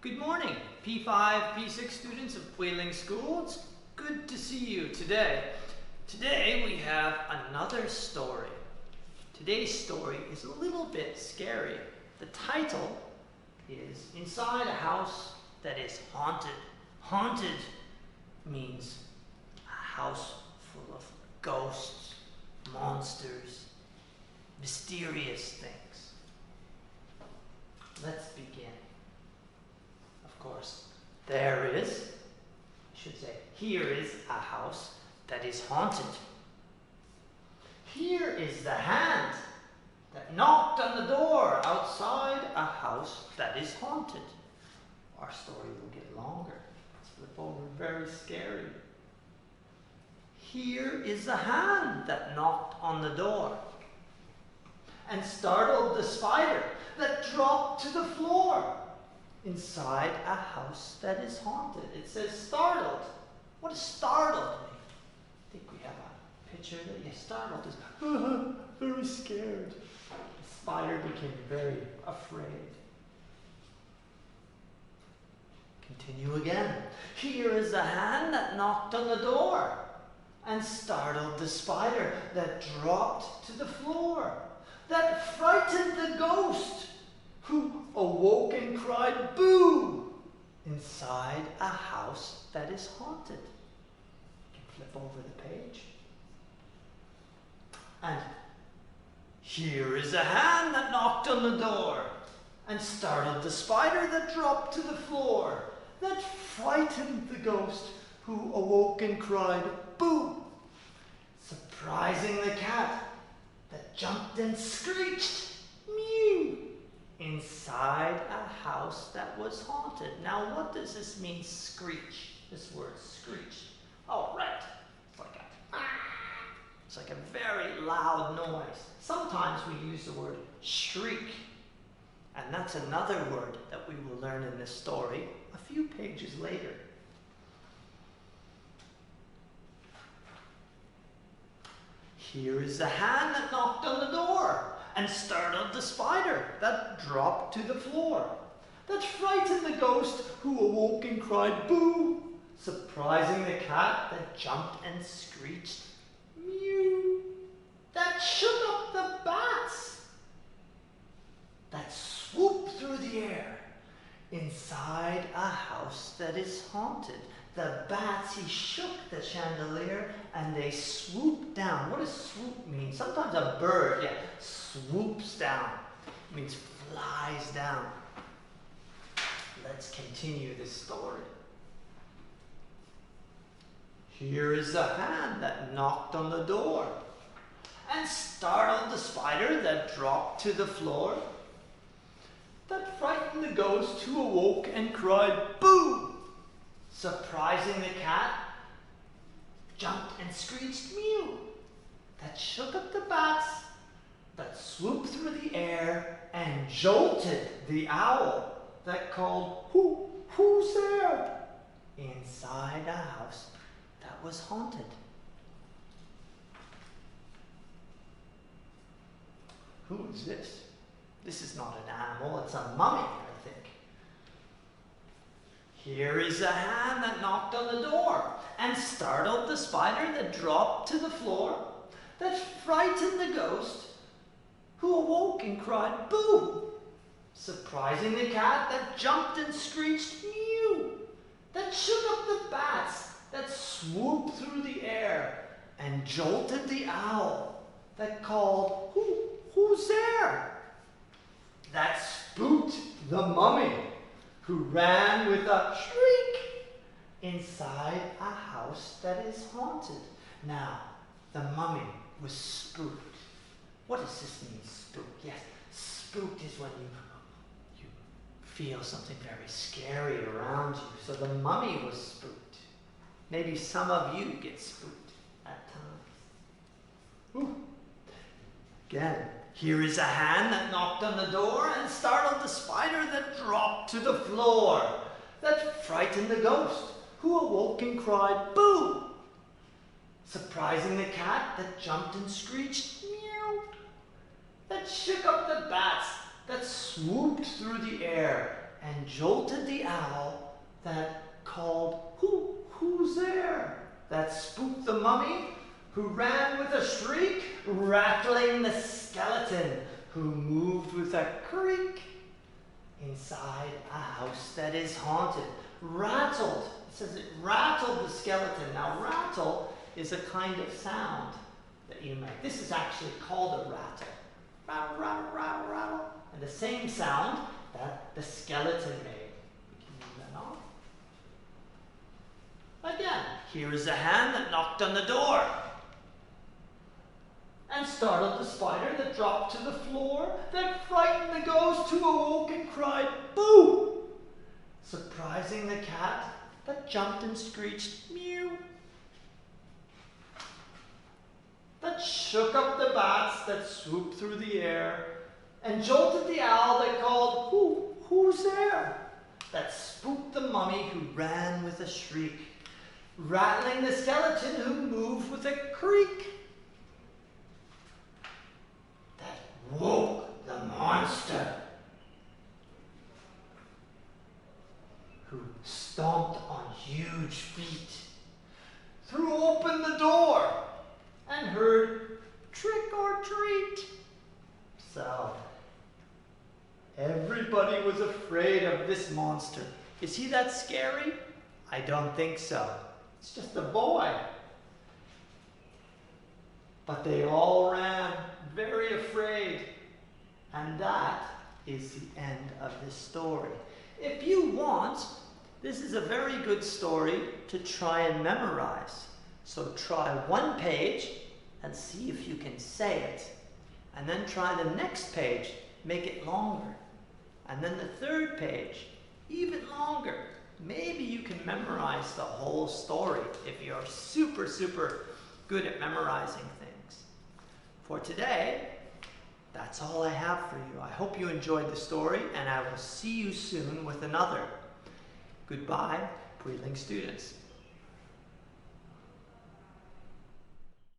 Good morning, P5P6 students of Whaling School. It's good to see you today. Today we have another story. Today's story is a little bit scary. The title is Inside a House That is Haunted. Haunted means a house full of ghosts, monsters, mysterious things. Let's begin. Of course, here is a house that is haunted. Here is the hand that knocked on the door outside a house that is haunted. Our story will get longer. Let's flip over, very scary. Here is the hand that knocked on the door and startled the spider that dropped to the floor inside a house that is haunted. It says startled. What does startled mean? I think we have a picture that you startled is very scared. The spider became very afraid. Continue again. Here is the hand that knocked on the door and startled the spider that dropped to the floor, that frightened the ghost who awoke and cried boo inside a house that is haunted. You can flip over the page. And here is a hand that knocked on the door and startled the spider that dropped to the floor, that frightened the ghost who awoke and cried boo, surprising the cat that jumped and screeched mew inside a house that was haunted. Now, what does this mean, screech? This word, screech. Oh, right. It's like a very loud noise. Sometimes we use the word shriek. And that's another word that we will learn in this story a few pages later. Here is the hand that knocked on the door and startled the spider that dropped to the floor, that frightened the ghost who awoke and cried boo, surprising the cat that jumped and screeched mew, that shook up the bats that swooped through the air inside a house that is haunted. The bats, he shook the chandelier and they swooped down. What does swoop mean? Sometimes a bird, swoops down. It means flies down. Let's continue this story. Here is the hand that knocked on the door and startled the spider that dropped to the floor, that frightened the ghost who awoke and cried boo, surprising the cat, jumped and screeched mew, that shook up the bats, that swooped through the air and jolted the owl, that called, who's there? Inside a house that was haunted. Who is this? This is not an animal, it's a mummy, I think. Here is a hand that knocked on the door and startled the spider that dropped to the floor, that frightened the ghost who awoke and cried boo, surprising the cat that jumped and screeched mew, that shook up the bats that swooped through the air and jolted the owl that called, who's there? That spooked the mummy who ran with a shriek inside a house that is haunted. Now, the mummy was spooked. What does this mean, spooked? Yes, spooked is when you feel something very scary around you. So the mummy was spooked. Maybe some of you get spooked at times. Ooh. Again, here is a hand that knocked on the door and startled the spider that dropped to the floor, that frightened the ghost who awoke and cried boo, surprising the cat that jumped and screeched meow, that shook up the bats that swooped through the air and jolted the owl that called, who's there? That spooked the mummy, who ran with a shriek, rattling the skeleton, who moved with a creak. Inside a house that is haunted, rattled. It says it rattled the skeleton. Now, rattle is a kind of sound that you make. This is actually called a rattle. Rattle, rattle, rattle, rattle. And the same sound that the skeleton made. We can move that on. Again, here is a hand that knocked on the door and startled the spider that dropped to the floor, that frightened the ghost who awoke and cried, boo! Surprising the cat that jumped and screeched, mew! That shook up the bats that swooped through the air, and jolted the owl that called, who's there? That spooked the mummy who ran with a shriek, rattling the skeleton who moved with a creak. Woke the monster, who stomped on huge feet, threw open the door, and heard trick or treat. So, everybody was afraid of this monster. Is he that scary? I don't think so. It's just a boy. But they all ran, very afraid. And that is the end of this story. If you want, this is a very good story to try and memorize. So try one page and see if you can say it. And then try the next page, make it longer. And then the third page, even longer. Maybe you can memorize the whole story if you're super, super good at memorizing things. For today, that's all I have for you. I hope you enjoyed the story, and I will see you soon with another. Goodbye, Breedling students.